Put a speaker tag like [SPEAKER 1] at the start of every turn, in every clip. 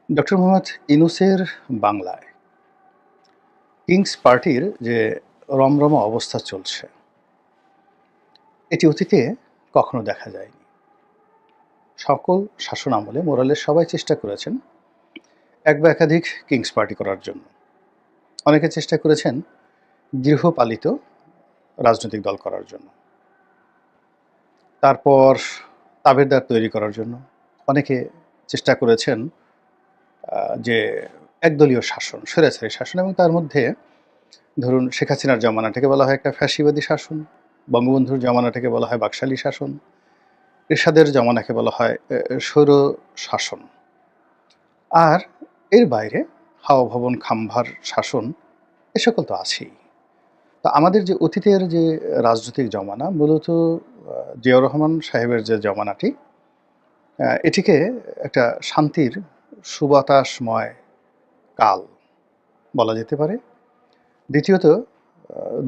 [SPEAKER 1] Doctor Mohammad ইউনূসের বাংলায় Kings পার্টির যে রমরমা অবস্থা চলছে, এটি অতীতে কখনো দেখা যায়নি। সকল শাসনামলে মোরালের সবাই চেষ্টা করেছেন এক বা একাধিক কিংস পার্টি করার জন্য। অনেকে চেষ্টা করেছেন গৃহপালিত রাজনৈতিক দল করার জন্য। তারপর তাবেদার তৈরি করার জন্য অনেকে চেষ্টা করেছেন যে একদলীয় শাসন, স্বৈরাচারী শাসন, এবং তার মধ্যে ধরুন শেখ হাসিনার জমানাটাকে বলা হয় একটা ফ্যাসিবাদী শাসন, বঙ্গবন্ধুর জমানাটাকে বলা হয় বাকশালী শাসন, এরশাদের জমানাকে বলা হয় স্বৈর শাসন। আর এর বাইরে হাওয়া ভবন খাম্বার শাসন, এ সকল তো আছেই। তো আমাদের যে অতীতের যে রাজনৈতিক জমানা, মূলত জিয়াউর রহমান সাহেবের যে জমানাটি, এটিকে একটা শান্তির সুবাতাসময় কাল বলা যেতে পারে। দ্বিতীয়ত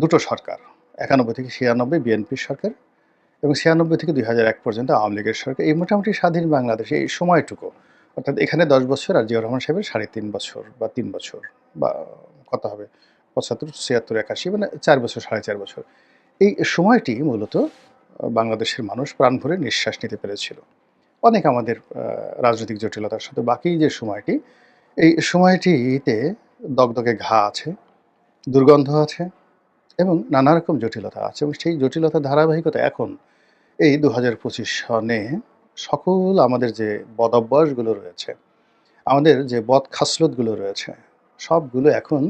[SPEAKER 1] দুটো সরকার, ৯১ থেকে ৯৬ বিএনপির সরকার, এবং ৯৬ থেকে ২০০১ পর্যন্ত আওয়ামী লীগের সরকার। এই মোটামুটি স্বাধীন বাংলাদেশে এই সময়টুকু, অর্থাৎ এখানে ১০ বছর আর জিয়াউর রহমান সাহেবের ৩.৫ বছর বা ৩ বছর, বা কত হবে, ৭৫, ৭৬, ৮১, মানে ৪ বছর, ৪.৫ বছর। এই সময়টি মূলত বাংলাদেশের মানুষ প্রাণ ভরে নিঃশ্বাস নিতে পেরেছিল। অনেক আমাদের রাজনৈতিক জটিলতার সাথে বাকি যে সময়টি, এই সময়টিতে দগদগে ঘা আছে, দুর্গন্ধ আছে, এবং নানা রকম জটিলতা আছে, এবং সেই জটিলতার ধারাবাহিকতা এখন এই ২০২৫ সনে সকল আমাদের যে বদঅভ্যাসগুলো রয়েছে, আমাদের যে বদ খাসলতগুলো রয়েছে, সবগুলো এখন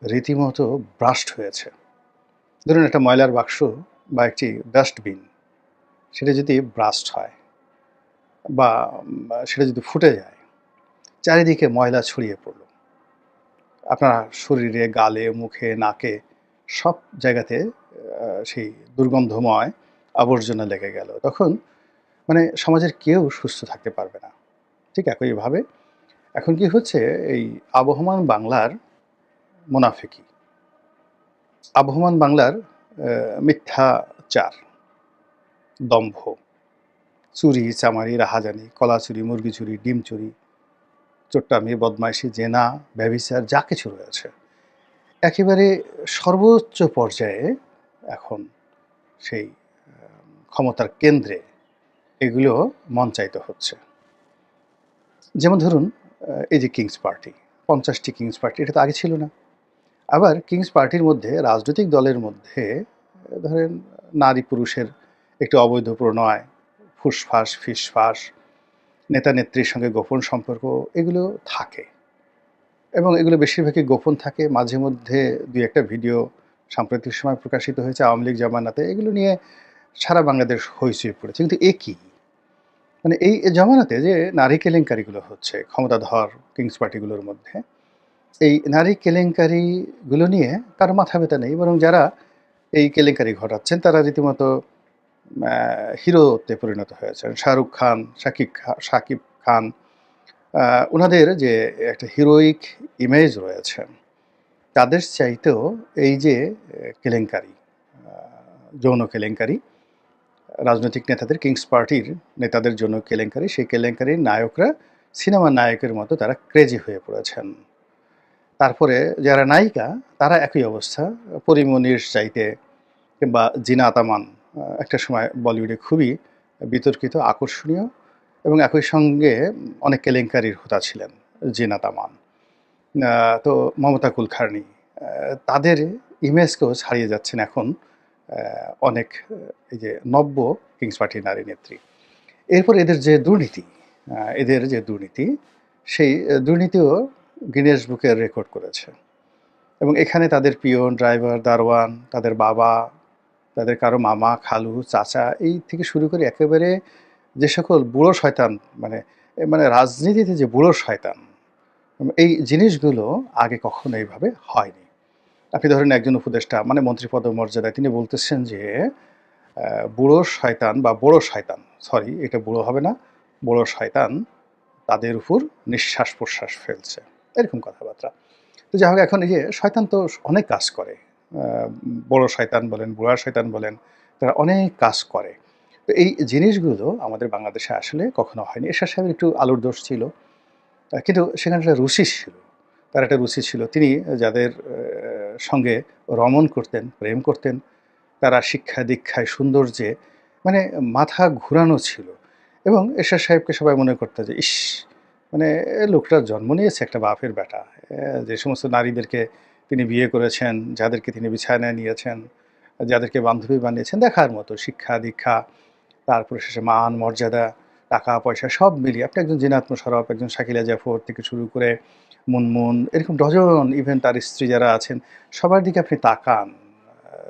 [SPEAKER 1] রীতিমতো ব্রাস্ট হয়েছে। ধরুন একটা ময়লার বাক্স বা একটি ডাস্টবিন, সেটা যদি ব্রাস্ট হয় বা সেটা যদি ফুটে যায়, চারিদিকে ময়লা ছড়িয়ে পড়ল, আপনার শরীরে, গালে, মুখে, নাকে, সব জায়গাতে সেই দুর্গন্ধময় আবর্জনা লেগে গেল, তখন মানে সমাজের কেউ সুস্থ থাকতে পারবে না। ঠিক একইভাবে এখন কি হচ্ছে, এই আবহমান বাংলার মুনাফিকি, আবহমান বাংলার মিথ্যাচার, দম্ভ, চুরি, চামারি, রাহাজানি, কলা চুরি, মুরগি চুরি, ডিম চুরি, চোট্টামি, বদমাইশি, জেনা, ব্যভিচার, যা কিছু রয়েছে, একেবারে সর্বোচ্চ পর্যায়ে এখন সেই ক্ষমতার কেন্দ্রে এগুলো মঞ্চায়িত হচ্ছে। যেমন ধরুন এই যে কিংস পার্টি, ৫০টি কিংস পার্টি, এটা তো আগে ছিল না। আবার কিংস পার্টির মধ্যে, রাজনৈতিক দলের মধ্যে ধরেন নারী পুরুষের একটু অবৈধ প্রণয়, ফুসফাস, ফিসফাস, নেতা নেত্রীর সঙ্গে গোপন সম্পর্ক, এগুলো থাকে, এবং এগুলো বেশিরভাগই গোপন থাকে। মাঝে মধ্যে দুই একটা ভিডিও সাম্প্রতিক সময় প্রকাশিত হয়েছে আওয়ামী লীগ জামানাতে, এগুলো নিয়ে সারা বাংলাদেশ হইচই পড়েছে। কিন্তু এ কি, মানে এই জামানাতে যে নারী কেলেঙ্কারিগুলো হচ্ছে ক্ষমতাধর কিংস পার্টিগুলোর মধ্যে, এই নারী কেলেঙ্কারিগুলো নিয়ে কারো মাথা ব্যথা নেই, বরং যারা এই কেলেঙ্কারি ঘটাচ্ছেন তারা রীতিমতো হিরোতে পরিণত হয়েছেন। শাহরুখ খান, শাকিব খান, ওনাদের যে একটা হিরোইক ইমেজ রয়েছে, তাদের চাইতেও এই যে কেলেঙ্কারি, যৌন কেলেঙ্কারি, রাজনৈতিক নেতাদের, কিংস পার্টির নেতাদের জন্য কেলেঙ্কারি, সেই কেলেঙ্কারির নায়করা সিনেমার নায়কের মতো তারা ক্রেজি হয়ে পড়েছেন। তারপরে যারা নায়িকা, তারা একই অবস্থা, পরীমনির চাইতে, কিংবা জিনা আতামান, একটা সময় বলিউডে খুবই বিতর্কিত, আকর্ষণীয়, এবং একই সঙ্গে অনেক কেলেঙ্কারির হোতা ছিলেন জিনা তামান। তো মমতা কুলকার্নি, তাদের ইমেজকেও ছাড়িয়ে যাচ্ছেন এখন অনেক এই যে নব্য কিংস পার্টির নারী নেত্রী। এরপর এদের যে দুর্নীতি, সেই দুর্নীতিও গিনেস বুকে রেকর্ড করেছে, এবং এখানে তাদের পিয়ন, ড্রাইভার, দারোয়ান, তাদের বাবা, তাদের কারো মামা, খালু, চাচা, এই থেকে শুরু করে একেবারে যে সকল বুড়ো শয়তান, মানে মানে রাজনীতিতে যে বুড়ো শয়তান, এই জিনিসগুলো আগে কখনো এইভাবে হয়নি। আপনি ধরেন একজন উপদেষ্টা, মানে মন্ত্রীপদ মর্যাদায়, তিনি বলতেছেন যে বুড়ো শয়তান বা বড় শয়তান, সরি এটা বুড়ো হবে না, বড় শয়তান তাদের উপর নিঃশ্বাস প্রশ্বাস ফেলছে, এরকম কথাবার্তা। তো যাই হোক, এখন এই যে শয়তান তো অনেক কাজ করে, বড় শয়তান বলেন, বুড়া শয়তান বলেন, তারা অনেক কাজ করে। তো এই জিনিসগুলো আমাদের বাংলাদেশে আসলে কখনো হয়নি। এরশাদ সাহেবের একটু আলুর দোষ ছিল, কিন্তু সেখানে একটা রুচি ছিল। তার একটা রুচি ছিল। তিনি যাদের সঙ্গে রমণ করতেন, প্রেম করতেন, তারা শিক্ষা-দীক্ষায়, সৌন্দর্যে মানে মাথা ঘুরানো ছিল এবং এরশাদ সাহেবকে সবাই মনে করত যে, ইস! মানে লোকটা জন্ম নিয়েছে একটা বাপের বেটা। যে সমস্ত নারীদেরকে তিনি বিয়ে করেছেন, যাদেরকে তিনি বিছানায় নিয়েছেন, যাদেরকে বান্ধবী বানিয়েছেন, দেখার মতো শিক্ষা-দীক্ষা, তারপরে শেষে মান, মর্যাদা, টাকা-পয়সা সব মিলিয়ে আপনি একজন জিনাত মোশাররফ, একজন শাকিলা জাফর থেকে শুরু করে মুনমুন, এরকম ডজন ইভেন তার স্ত্রী যারা আছেন, সবার দিকে আপনি তাকান।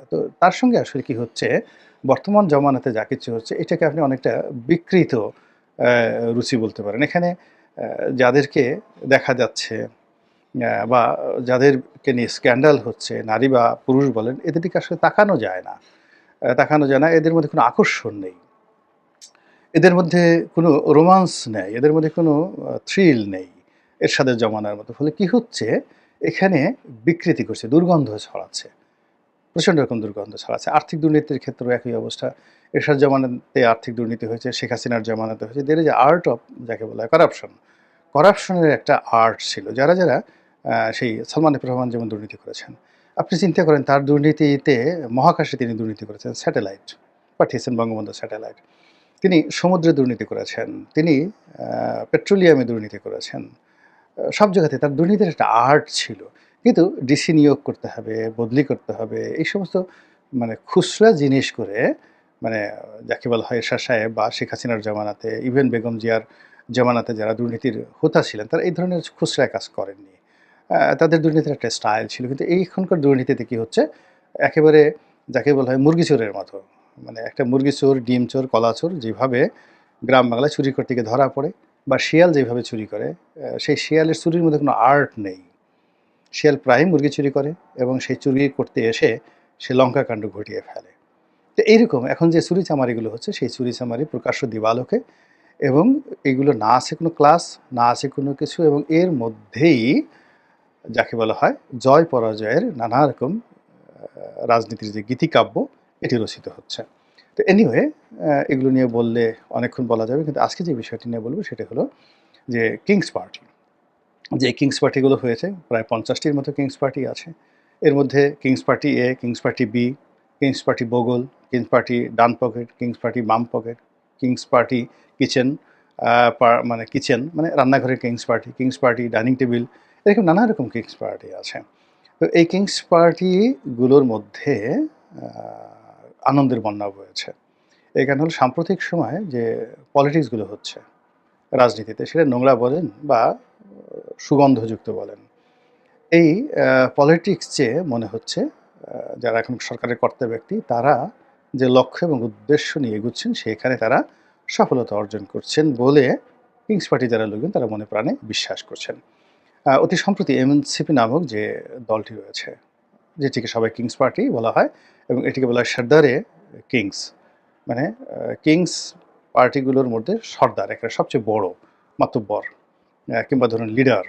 [SPEAKER 1] তো তার সঙ্গে আসলে কি হচ্ছে, বর্তমান জমানাতে যা কিছু হচ্ছে, এটাকে আপনি অনেকটা বিকৃত অ্যা রুচি বলতে পারেন। এখানে যাদেরকে দেখা যাচ্ছে বা যাদেরকে নিয়ে স্ক্যান্ডাল হচ্ছে, নারী বা পুরুষ বলেন, এদের দিকে আসলে তাকানো যায় না। তাকানো যায় না, এদের মধ্যে কোনো আকর্ষণ নেই। এদের মধ্যে কোনো রোমান্স নেই, এদের মধ্যে কোনো থ্রিল নেই এরশাদের জমানার মতো। ফলে কি হচ্ছে, এখানে বিকৃতি করছে, দুর্গন্ধ ছড়াচ্ছে। প্রচণ্ড রকম দুর্গন্ধ ছড়াচ্ছে। আর্থিক দুর্নীতির ক্ষেত্রেও একই অবস্থা। এরশাদ জামানাতে আর্থিক দুর্নীতি হয়েছে, শেখ হাসিনার জামানাতে হয়েছে। There is a art of, যাকে বলা হয় করাপশন। করাপশনের একটা আর্ট ছিল। যারা সেই সালমান এফ রহমান যেমন দুর্নীতি করেছেন। আপনি চিন্তা করেন তার দুর্নীতিতে মহাকাশে তিনি দুর্নীতি করেছেন, স্যাটেলাইট পাঠিয়েছেন, বঙ্গবন্ধু স্যাটেলাইট। তিনি সমুদ্রে দুর্নীতি করেছেন। তিনি পেট্রোলিয়ামে দুর্নীতি করেছেন। সব জায়গাতে তার দুর্নীতির একটা আর্ট ছিল। কিন্তু ডিসি নিয়োগ করতে হবে, বদলি করতে হবে, এই সমস্ত মানে খুচরা জিনিস করে মানে যাকে বলা হয় এরশাদ সাহেব বা শেখ হাসিনার জামানাতে, ইভেন বেগম জিয়ার জামানাতে যারা দুর্নীতির হোতা ছিলেন, তারা এই ধরনের খুচরা কাজ করেননি। তাদের দুর্নীতির একটা স্টাইল ছিল। কিন্তু এইখানকার দুর্নীতিতে কি হচ্ছে, একেবারে যাকে বলা হয় মুরগি চোরের মতো। মানে একটা মুরগি চোর, ডিম চোর, কলা চোর যেভাবে গ্রাম বাংলায় চুরি করতে গিয়ে ধরা পড়ে, বা শিয়াল যেভাবে চুরি করে, সেই শিয়ালের চুরির মধ্যে কোনো আর্ট নেই। শিয়াল প্রায়ই মুরগি চুরি করে এবং সেই চুরি করতে এসে সে লঙ্কাকাণ্ড ঘটিয়ে ফেলে। তো এইরকম এখন যে চুরিচামারিগুলো হচ্ছে, সেই চুরিচামারি প্রকাশ্য দিবালোকে, এবং এগুলো না আছে কোনো ক্লাস, না আছে কোনো কিছু, এবং এর মধ্যেই যাকে বলা হয় জয় পরাজয়ের নানা রকম রাজনীতির যে গীতিকাব্য, এটি রচিত হচ্ছে। তো এনিওয়ে, এগুলো নিয়ে বললে অনেকক্ষণ বলা যাবে, কিন্তু আজকে যে বিষয়টি নিয়ে বলবো সেটা হলো যে কিংস পার্টি। যে কিংস পার্টিগুলো হয়েছে, প্রায় ৫০টির মতো কিংস পার্টি আছে। এর মধ্যে kings party A, kings party B, kings party বগল, কিংস পার্টি ডান পকেট, কিংস পার্টি বাম পকেট, কিংস পার্টি কিচেন, মানে কিচেন মানে রান্নাঘরের kings party, kings party dining table, এরকম নানা রকম কিংস পার্টি আছে। তো এই কিংস পার্টিগুলোর মধ্যে আনন্দের বন্যা বয়েছে। এই কারণ হলো সাম্প্রতিক সময়ে যে পলিটিক্সগুলো হচ্ছে রাজনীতিতে, সেটা নোংরা বলেন বা সুগন্ধযুক্ত বলেন। এই পলিটিক্স যে মনে হচ্ছে যারা এখন সরকারের কর্তা ব্যক্তি, তারা যে লক্ষ্য এবং উদ্দেশ্য নিয়ে এগুচ্ছেন, সেখানে তারা সফলতা অর্জন করছেন বলে কিংস পার্টি যারা লোকজন তারা মনে প্রাণে বিশ্বাস করছেন। অতি সম্প্রতি এনসিপি নামক যে দলটি রয়েছে, যেটিকে সবাই কিংস পার্টি বলা হয়, এবং এটিকে বলা হয় সর্দারে কিংস। মানে কিংস পার্টিগুলোর মধ্যে সর্দার একেবারে সবচেয়ে বড় মাতব্বর, কিংবা ধরুন লিডার,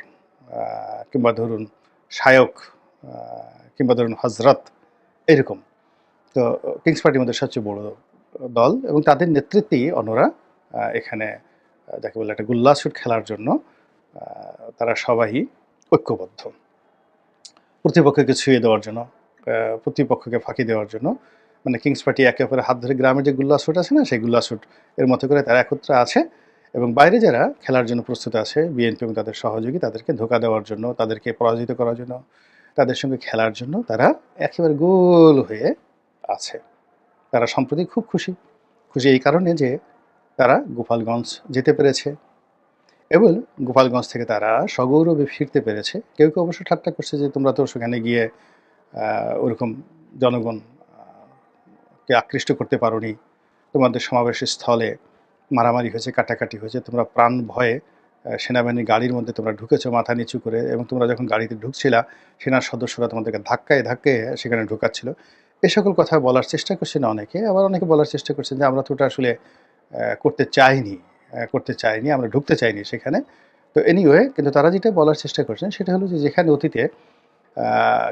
[SPEAKER 1] কিংবা ধরুন শায়ক, কিংবা ধরুন হজরত, এরকম। তো কিংস পার্টির মধ্যে সবচেয়ে বড় দল, এবং তাদের নেতৃত্বেই অন্যরা এখানে যাকে বলে একটা গুল্লাছুট খেলার জন্য তারা সবাই ঐক্যবদ্ধ। প্রতিপক্ষকে ছুঁয়ে দেওয়ার জন্য, প্রতিপক্ষকে ফাঁকি দেওয়ার জন্য, মানে কিংস পার্টি একে অপরের হাত ধরে গ্রামের যে গুল্লাছুট আছে না, সেই গুল্লাছুট এর মতো করে তারা একত্রে আছে, এবং বাইরে যারা খেলার জন্য প্রস্তুত আছে, বিএনপি এবং তাদের সহযোগী, তাদেরকে ধোঁকা দেওয়ার জন্য, তাদেরকে পরাজিত করার জন্য, তাদের সঙ্গে খেলার জন্য তারা একেবারে গোল হয়ে আছে। তারা সম্প্রতি খুব খুশি। খুশি এই কারণে যে তারা গোপালগঞ্জ যেতে পেরেছে, এবং গোপালগঞ্জ থেকে তারা সগৌরবে ফিরতে পেরেছে। কেউ কেউ অবশ্য ঠাট্টা করছে যে তোমরা তো সেখানে গিয়ে ওরকম জনগণ কে আকৃষ্ট করতে পারোনি, তোমাদের সমাবেশের স্থলে মারামারি হয়েছে, কাটাকাটি হয়েছে, তোমরা প্রাণ ভয়ে সেনাবাহিনীর গাড়ির মধ্যে তোমরা ঢুকেছো মাথা নিচু করে, এবং তোমরা যখন গাড়িতে ঢুকছিলা সেনার সদস্যরা তোমাদেরকে ধাক্কায় ধাক্কায় সেখানে ঢোকাচ্ছিল। এ সকল কথা বলার চেষ্টা করছেন অনেকে, আবার অনেকে বলার চেষ্টা করছেন যে আমরা তো ওটা আসলে করতে চাইনি, আমরা ঢুকতে চাইনি সেখানে। তো এনিওয়ে, কিন্তু তারা যেটা বলার চেষ্টা করছেন সেটা হলো যে যেখানে অতীতে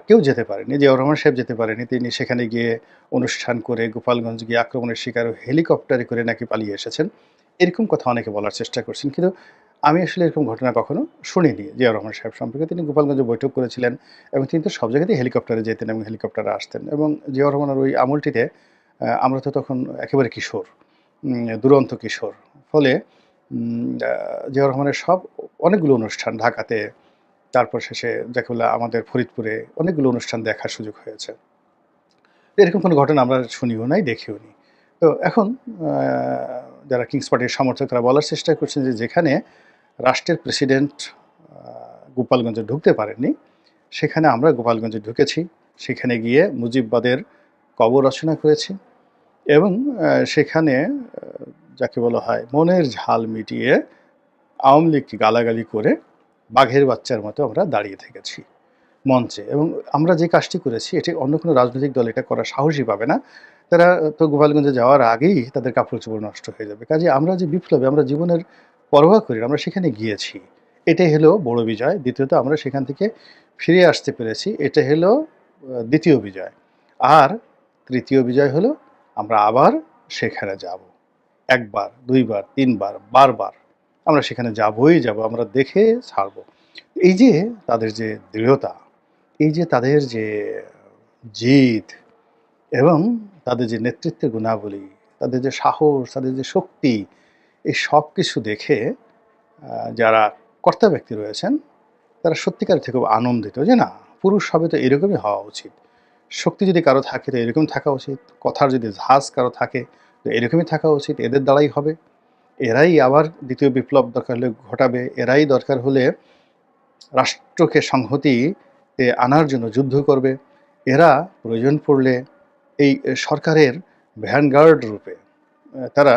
[SPEAKER 1] কেউ যেতে পারেনি, জিয়াউর রহমান সাহেব যেতে পারেনি, তিনি সেখানে গিয়ে অনুষ্ঠান করে গোপালগঞ্জ গিয়ে আক্রমণের শিকার হেলিকপ্টারে করে নাকি পালিয়ে এসেছেন, এরকম কথা অনেকে বলার চেষ্টা করছেন। কিন্তু আমি আসলে এরকম ঘটনা কখনো শুনিনি জিয়াউর রহমান সাহেব সম্পর্কে। তিনি গোপালগঞ্জে বৈঠক করেছিলেন এবং তিনি তো সব জায়গাতেই হেলিকপ্টারে যেতেন এবং হেলিকপ্টারে আসতেন এবং জিয়াউর রহমানের ওই আমলটিতে আমরা তো তখন একেবারে কিশোর, দুরন্ত কিশোর। ফলে জিয়াউর রহমানের অনেকগুলো অনুষ্ঠান ঢাকাতে, তারপর শেষে যাকে বলে আমাদের ফরিদপুরে অনেকগুলো অনুষ্ঠান দেখার সুযোগ হয়েছে। এরকম কোনো ঘটনা আমরা শুনিও নাই, দেখিও নি। তো এখন যারা কিংস পার্টির সমর্থক তারা বলার চেষ্টা করছেন যে যেখানে রাষ্ট্রের প্রেসিডেন্ট গোপালগঞ্জে ঢুকতে পারেননি, সেখানে আমরা গোপালগঞ্জে ঢুকেছি। সেখানে গিয়ে মুজিববাদের কবর রচনা করেছি এবং সেখানে যাকে বলা হয় মনের ঝাল মিটিয়ে আওয়ামী লীগকে গালাগালি করে বাঘের বাচ্চার মতো আমরা দাঁড়িয়ে থেকেছি মঞ্চে। এবং আমরা যে কাজটি করেছি এটি অন্য কোনো রাজনৈতিক দল এটা করার সাহসই পাবে না। তারা তো গোপালগঞ্জে যাওয়ার আগেই তাদের কাপড়-চোপড় নষ্ট হয়ে যাবে। কাজেই আমরা যে বিপ্লবে আমরা জীবনের পরোয়া করি না, আমরা সেখানে গিয়েছি। এটাই হলো বড় বিজয়। দ্বিতীয়ত আমরা সেখান থেকে ফিরে আসতে পেরেছি। এটা হলো দ্বিতীয় বিজয়। আর তৃতীয় বিজয় হলো আমরা আবার সেখানে যাব। ১ বার, ২ বার, ৩ বার, বারবার আমরা সেখানে যাবই যাব। আমরা দেখে ছাড়ব। এই যে তাদের যে দৃঢ়তা, এই যে তাদের যে জিদ এবং তাদের যে নেতৃত্বের গুণাবলী, তাদের যে সাহস, তাদের যে শক্তি, এই সবকিছু দেখে যারা কর্তা ব্যক্তি রয়েছেন তারা সত্যিকার থেকে খুব আনন্দিত যে না, পুরুষ হবে তো এরকমই হওয়া উচিত। শক্তি যদি কারো থাকে তো এরকম থাকা উচিত। কথার যদি ঝাঁজ কারো থাকে তো এরকমই থাকা উচিত। এদের দ্বারাই হবে। এরাই আবার দ্বিতীয় বিপ্লব দরকার হলে ঘটাবে। এরাই দরকার হলে রাষ্ট্রকে সংহতিতে আনার জন্য যুদ্ধ করবে। এরা প্রয়োজন পড়লে এই সরকারের ভ্যানগার্ড রূপে তারা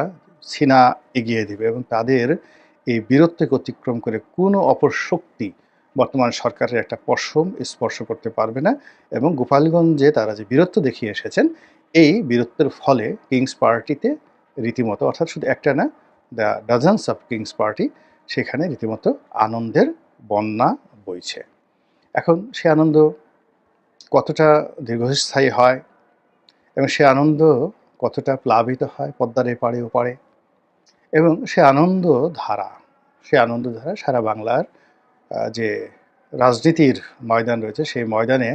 [SPEAKER 1] সিনা এগিয়ে দিবে এবং তাদের এই বীরত্বকে অতিক্রম করে কোনো অপর শক্তি বর্তমান সরকারের একটা পশম স্পর্শ করতে পারবে না। এবং গোপালগঞ্জে তারা যে বীরত্ব দেখিয়ে এসেছেন, এই বীরত্বের ফলে কিংস পার্টিতে রীতিমতো, অর্থাৎ শুধু একটা না, দ্য ডাজনস অফ কিংস পার্টি, সেখানে রীতিমতো আনন্দের বন্যা বইছে। এখন সে আনন্দ কতটা দীর্ঘস্থায়ী হয় এবং সে আনন্দ কতটা প্লাবিত হয় পদ্মার এপারে ওপারে, এবং সে আনন্দধারা সারা বাংলার যে রাজনীতির ময়দান রয়েছে সেই ময়দানে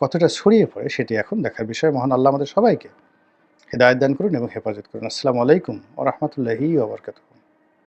[SPEAKER 1] কতটা ছড়িয়ে পড়ে সেটি এখন দেখার বিষয়। মহান আল্লাহ আমাদের সবাইকে হেদায়েত দান করুন এবং হেফাজত করুন। আসসালামু আলাইকুম ওয়া রাহমাতুল্লাহি ওয়া বারাকাতুহু।